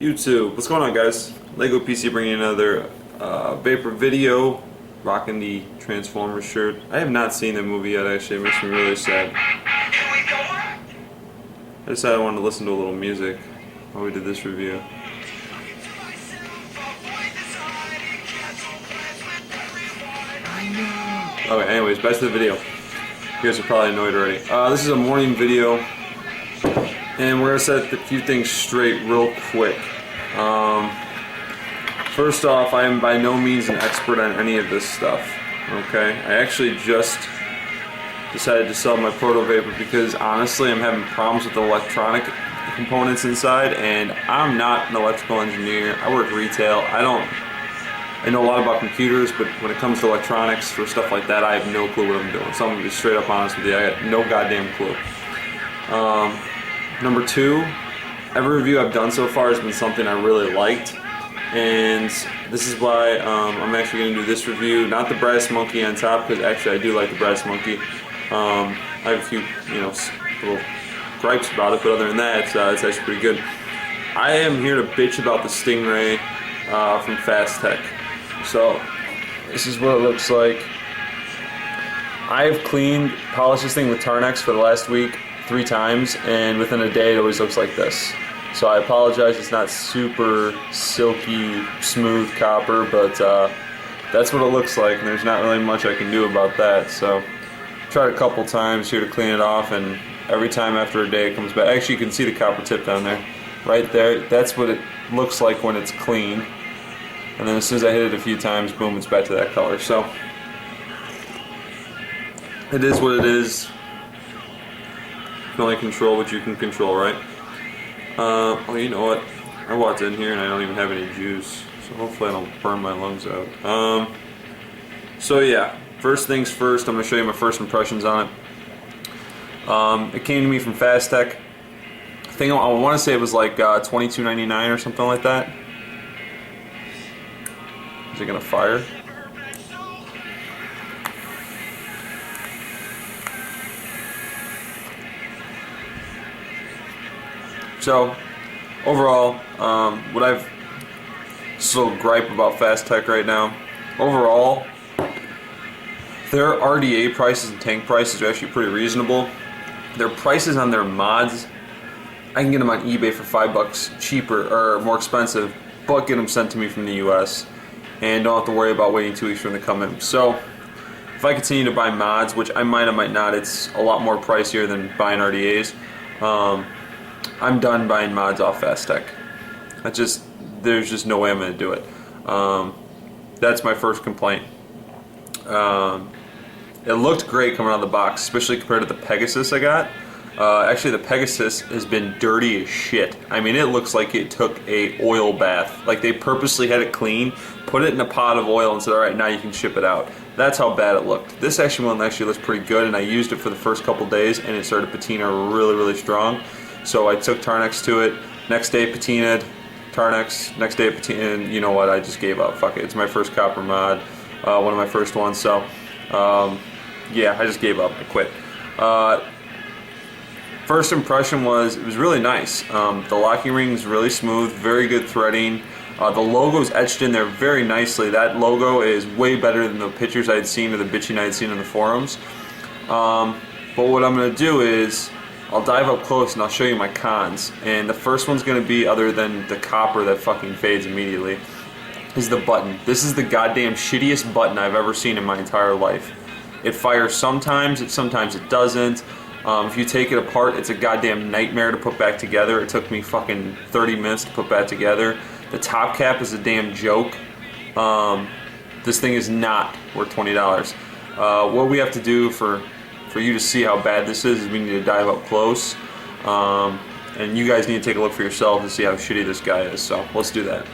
YouTube, what's going on, guys? Lego PC bringing another Vapor video, rocking the Transformers shirt. I have not seen the movie yet, actually. It makes me really sad. I decided I wanted to listen to a little music while we did this review. Okay, anyways, back to the video. You guys are probably annoyed already. This is a morning video, and we're going to set a few things straight real quick. First off, I am by no means an expert on any of this stuff. Okay, I actually just decided to sell my Proto Vapor because honestly I'm having problems with the electronic components inside, and I'm not an electrical engineer. I work retail. I know a lot about computers, but when it comes to electronics for stuff like that, I have no clue what I'm doing. So I'm gonna be straight up honest with you. I got no goddamn clue. Number two, every review I've done so far has been something I really liked, and this is why I'm actually going to do this review. Not the brass monkey on top, because actually I do like the brass monkey. I have a few, little gripes about it, but other than that, it's actually pretty good. I am here to bitch about the Stingray from Fast Tech. So this is what it looks like. I've polished this thing with Tarnex for the last week 3 times, and within a day it always looks like this. So I apologize, it's not super silky smooth copper, but that's what it looks like, and there's not really much I can do about that. So tried a couple times here to clean it off, and every time after a day it comes back. Actually, you can see the copper tip down there, right there. That's what it looks like when it's clean, and then as soon as I hit it a few times, boom, it's back to that color. So it is what it is. You can only control what you can control, right? Oh, you know what? I walked in here and I don't even have any juice, so hopefully I don't burn my lungs out. So yeah, first things first, I'm going to show you my first impressions on it. It came to me from Fast Tech. I want to say it was like $22.99 or something like that. Is it going to fire? So, overall, what I've still gripe about Fast Tech right now, overall, their RDA prices and tank prices are actually pretty reasonable. Their prices on their mods, I can get them on eBay for $5 cheaper, or more expensive, but get them sent to me from the US, and don't have to worry about waiting 2 weeks for them to come in. So, if I continue to buy mods, which I might or might not, it's a lot more pricier than buying RDAs. I'm done buying mods off Fast Tech. There's just no way I'm going to do it. That's my first complaint. It looked great coming out of the box, especially compared to the Pegasus I got. Actually, the Pegasus has been dirty as shit. I mean, it looks like it took a oil bath. Like they purposely had it clean, put it in a pot of oil, and said, "All right, now you can ship it out." That's how bad it looked. This actually looks pretty good, and I used it for the first couple days, and it started to patina really, really strong. So I took Tarnex to it. Next day, patinaed. Tarnex. Next day, patinaed. And you know what? I just gave up. Fuck it. It's my first copper mod. One of my first ones. So, yeah, I just gave up. I quit. First impression was it was really nice. The locking ring is really smooth. Very good threading. The logo is etched in there very nicely. That logo is way better than the pictures I had seen or the bitching I had seen in the forums. But what I'm going to do is I'll dive up close and I'll show you my cons. And the first one's going to be, other than the copper that fucking fades immediately, is the button. This is the goddamn shittiest button I've ever seen in my entire life. It fires sometimes it doesn't. If you take it apart, it's a goddamn nightmare to put back together. It took me fucking 30 minutes to put back together. The top cap is a damn joke. This thing is not worth $20. What we have to do for you to see how bad this is we need to dive up close, and you guys need to take a look for yourself to see how shitty this guy is. So let's do that.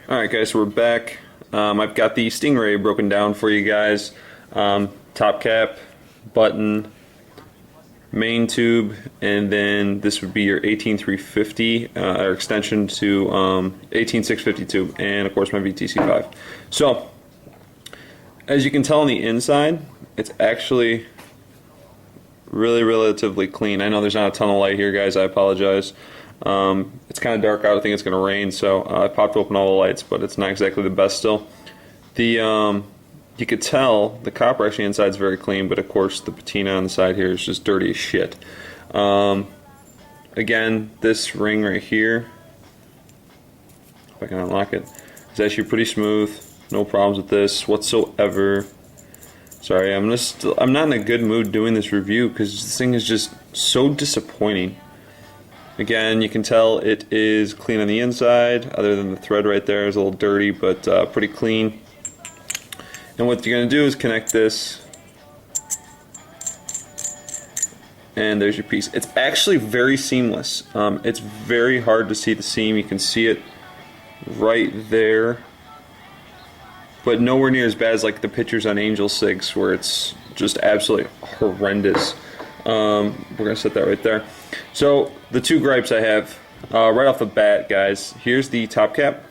Alright guys, so we're back. I've got the Stingray broken down for you guys. Top cap, button, main tube, and then this would be your 18350 or extension to 18650 tube, and of course my VTC5. So as you can tell on the inside, it's actually really relatively clean. I know there's not a ton of light here, guys. I apologize. It's kind of dark out. I think it's going to rain, so I popped open all the lights, but it's not exactly the best still. You could tell the copper actually inside is very clean, but of course the patina on the side here is just dirty as shit. Again, this ring right here, if I can unlock it, is actually pretty smooth. No problems with this whatsoever. Sorry, I'm not in a good mood doing this review because this thing is just so disappointing. Again, you can tell it is clean on the inside, other than the thread right there is a little dirty, but pretty clean. And what you're going to do is connect this, and there's your piece. It's actually very seamless. It's very hard to see the seam. You can see it right there, but nowhere near as bad as like the pictures on Angel 6 where it's just absolutely horrendous. We're going to set that right there. So the two gripes I have right off the bat, guys, here's the top cap.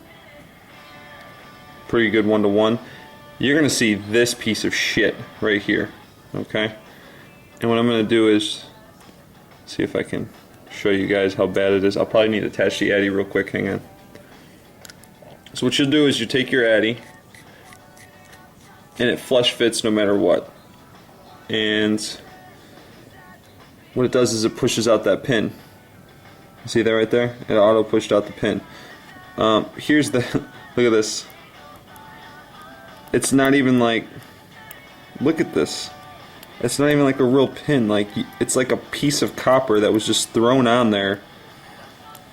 Pretty good one-to-one. You're going to see this piece of shit right here, okay? And what I'm going to do is see if I can show you guys how bad it is. I'll probably need to attach the Addy real quick, hang on. So what you'll do is you take your Addy, and it flush fits no matter what. And what it does is it pushes out that pin. See that right there? It auto pushed out the pin. Here's the, look at this. It's not even like, look at this. It's not even like a real pin. Like, it's like a piece of copper that was just thrown on there,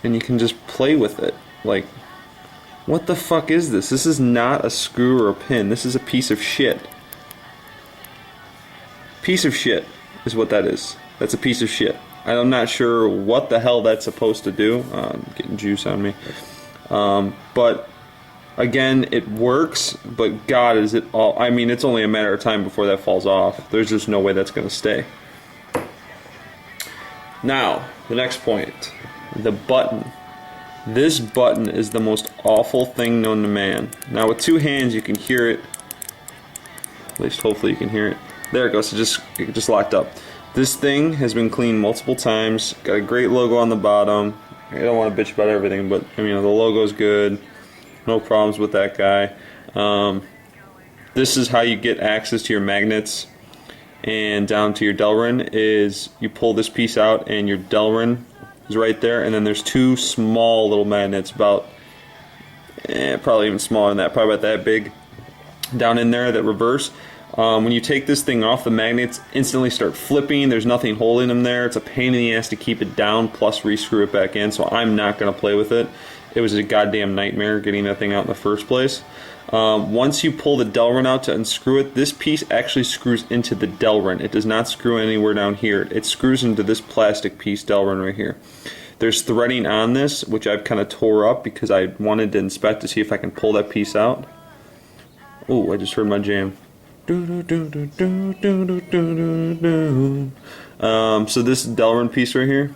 and you can just play with it. Like, what the fuck is this? This is not a screw or a pin. This is a piece of shit. Piece of shit is what that is. That's a piece of shit. I'm not sure what the hell that's supposed to do. I'm getting juice on me. But again, it works, but God, is it all... I mean, it's only a matter of time before that falls off. There's just no way that's going to stay. Now, the next point. The button. This button is the most awful thing known to man. Now, with two hands, you can hear it. At least, hopefully, you can hear it. There it goes. It just locked up. This thing has been cleaned multiple times. Got a great logo on the bottom. I don't want to bitch about everything, but I mean, the logo's good. No problems with that guy. This is how you get access to your magnets and down to your Delrin. Is you pull this piece out and your Delrin is right there, and then there's two small little magnets, about probably even smaller than that, probably about that big, down in there that reverse. When you take this thing off, the magnets instantly start flipping. There's nothing holding them there. It's a pain in the ass to keep it down, plus re-screw it back in, so I'm not going to play with it. It was a goddamn nightmare getting that thing out in the first place. Once you pull the Delrin out to unscrew it, this piece actually screws into the Delrin. It does not screw anywhere down here. It screws into this plastic piece Delrin right here. There's threading on this, which I've kind of tore up because I wanted to inspect to see if I can pull that piece out. Oh, I just heard my jam. So this Delrin piece right here,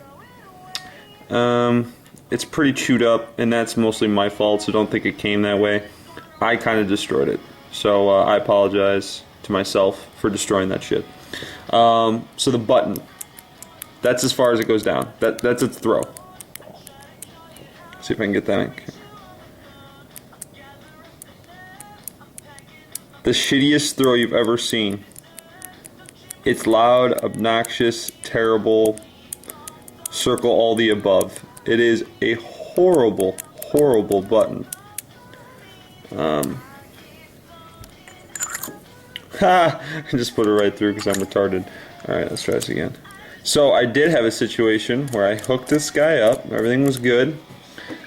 it's pretty chewed up, and that's mostly my fault, so don't think it came that way. I kind of destroyed it, so I apologize to myself for destroying that shit. So the button, that's as far as it goes down. That's its throw. See if I can get that in. The shittiest throw you've ever seen. It's loud, obnoxious, terrible, circle all the above. It is a horrible, horrible button. I just put it right through because I'm retarded. Alright, let's try this again. So I did have a situation where I hooked this guy up, everything was good.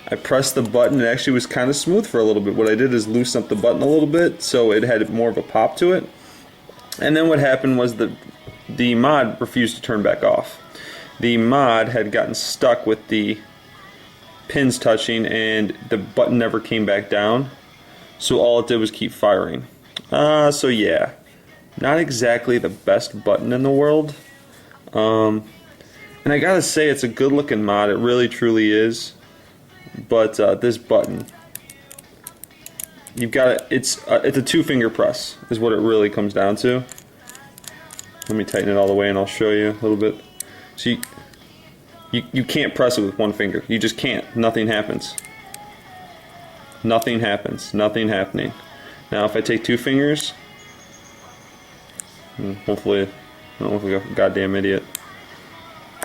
I pressed the button, it actually was kind of smooth for a little bit. What I did is loosen up the button a little bit so it had more of a pop to it. And then what happened was the mod refused to turn back off. The mod had gotten stuck with the pins touching and the button never came back down. So all it did was keep firing. So yeah, not exactly the best button in the world. And I gotta say, it's a good looking mod, it really truly is. But this button, you've got it's a two-finger press is what it really comes down to. Let me tighten it all the way and I'll show you a little bit. So you can't press it with one finger. You just can't. Nothing happens. Nothing happens. Nothing happening. Now if I take 2 fingers, hopefully I don't look like a goddamn idiot.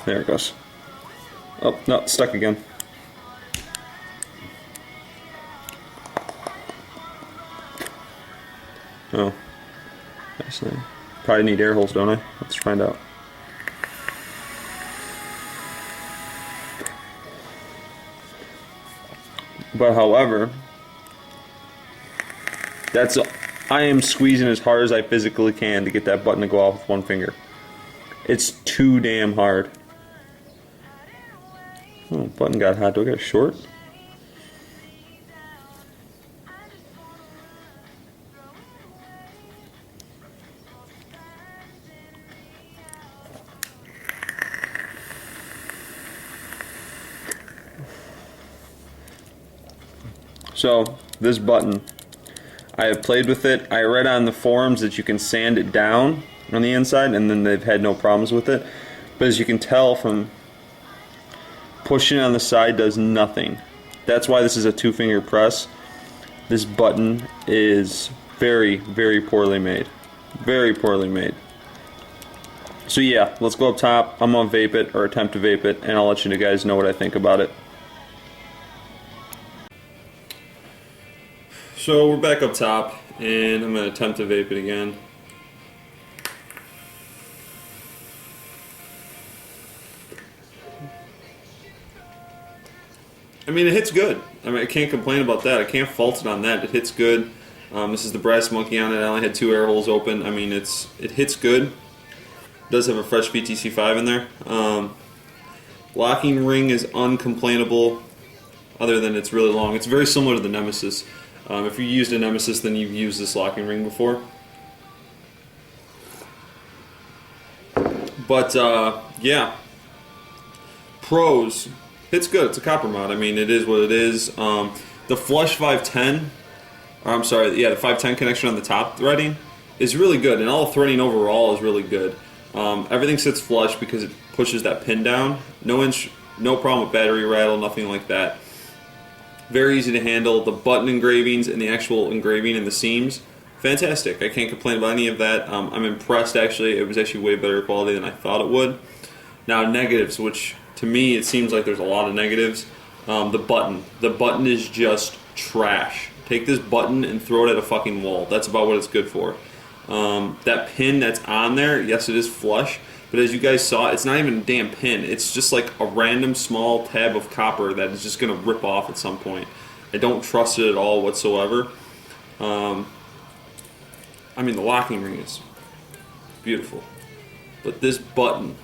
There it goes. Oh, no, it's stuck again. Oh, that's nice. Probably need air holes, don't I? Let's find out. But however, I am squeezing as hard as I physically can to get that button to go off with one finger. It's too damn hard. Oh, button got hot. Do I got a short? So, this button, I have played with it. I read on the forums that you can sand it down on the inside and then they've had no problems with it. But as you can tell from pushing on the side does nothing. That's why this is a 2-finger press. This button is very, very poorly made. Very poorly made. So yeah, let's go up top. I'm gonna vape it or attempt to vape it and I'll let you guys know what I think about it. So we're back up top, and I'm going to attempt to vape it again. I mean, it hits good. I mean, I can't complain about that. I can't fault it on that. It hits good. This is the brass monkey on it. I only had 2 air holes open. I mean, it hits good. It does have a fresh VTC5 in there. Locking ring is uncomplainable, other than it's really long. It's very similar to the Nemesis. If you used a Nemesis, then you've used this locking ring before. But, yeah. Pros. It's good. It's a copper mod. I mean, it is what it is. The flush 510, I'm sorry, yeah, the 510 connection on the top threading is really good. And all the threading overall is really good. Everything sits flush because it pushes that pin down. No problem with battery rattle, nothing like that. Very easy to handle. The button engravings and the actual engraving in the seams, fantastic. I can't complain about any of that. I'm impressed, actually. It was actually way better quality than I thought it would. Now, negatives, which to me it seems like there's a lot of negatives. The button. The button is just trash. Take this button and throw it at a fucking wall. That's about what it's good for. That pin that's on there, yes, it is flush. But as you guys saw, it's not even a damn pin. It's just like a random small tab of copper that is just going to rip off at some point. I don't trust it at all whatsoever. I mean, the locking ring is beautiful. But this button...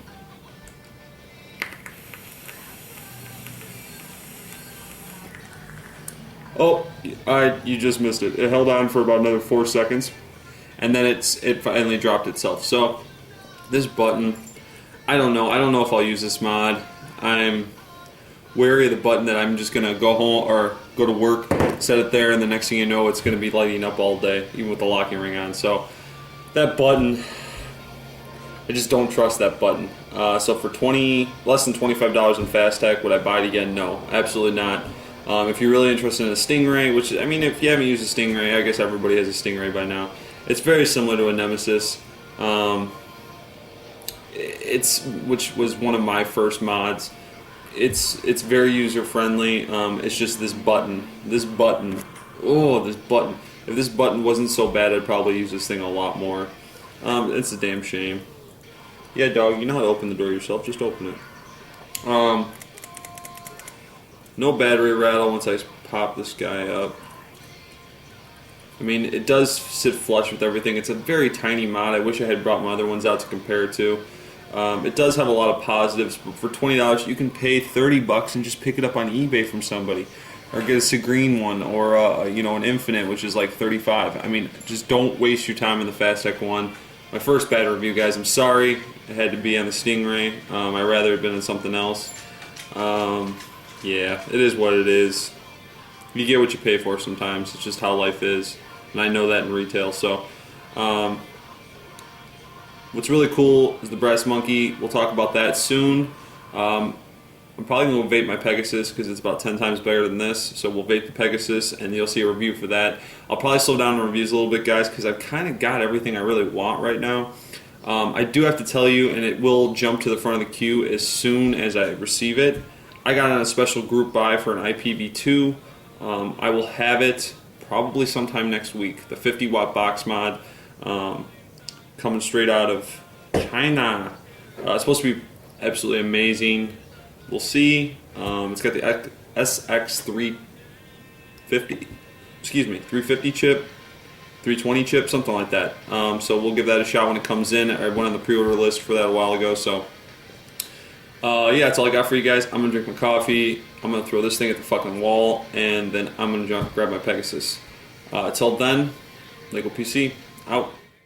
Oh, you just missed it. It held on for about another 4 seconds. And then it finally dropped itself. So... this button, I don't know. I don't know if I'll use this mod. I'm wary of the button that I'm just going to go home or go to work, set it there, and the next thing you know, it's going to be lighting up all day, even with the locking ring on. So that button, I just don't trust that button. So for less than $25 in Fast Tech, would I buy it again? No, absolutely not. If you're really interested in a Stingray, which, I mean, if you haven't used a Stingray, I guess everybody has a Stingray by now. It's very similar to a Nemesis. Which was one of my first mods. It's very user friendly. It's just this button. Oh, this button. If this button wasn't so bad, I'd probably use this thing a lot more. It's a damn shame. Yeah, dog, you know how to open the door yourself. Just open it. No battery rattle once I pop this guy up. I mean, it does sit flush with everything. It's a very tiny mod. I wish I had brought my other ones out to compare it to. It does have a lot of positives, but for $20 you can pay $30 and just pick it up on eBay from somebody, or get a Segreen one, or an Infinite, which is like $35. I mean, just don't waste your time in the Fast Tech one. My first bad review, guys. I'm sorry it had to be on the Stingray. I'd rather have been on something else. Yeah, it is what it is. You get what you pay for sometimes. It's just how life is, and I know that in retail. So. what's really cool is the Brass Monkey. We'll talk about that soon. I'm probably going to vape my Pegasus because it's about 10 times better than this. So we'll vape the Pegasus and you'll see a review for that. I'll probably slow down the reviews a little bit, guys, because I've kind of got everything I really want right now. I do have to tell you, and it will jump to the front of the queue as soon as I receive it. I got on a special group buy for an IPv2. I will have it probably sometime next week. The 50-watt box mod coming straight out of China. It's supposed to be absolutely amazing. We'll see. It's got the SX350, 350 chip, 320 chip, something like that. So we'll give that a shot when it comes in. I went on the pre-order list for that a while ago. So yeah, that's all I got for you guys. I'm gonna drink my coffee. I'm gonna throw this thing at the fucking wall, and then I'm gonna grab my Pegasus. Until then, Lego PC out.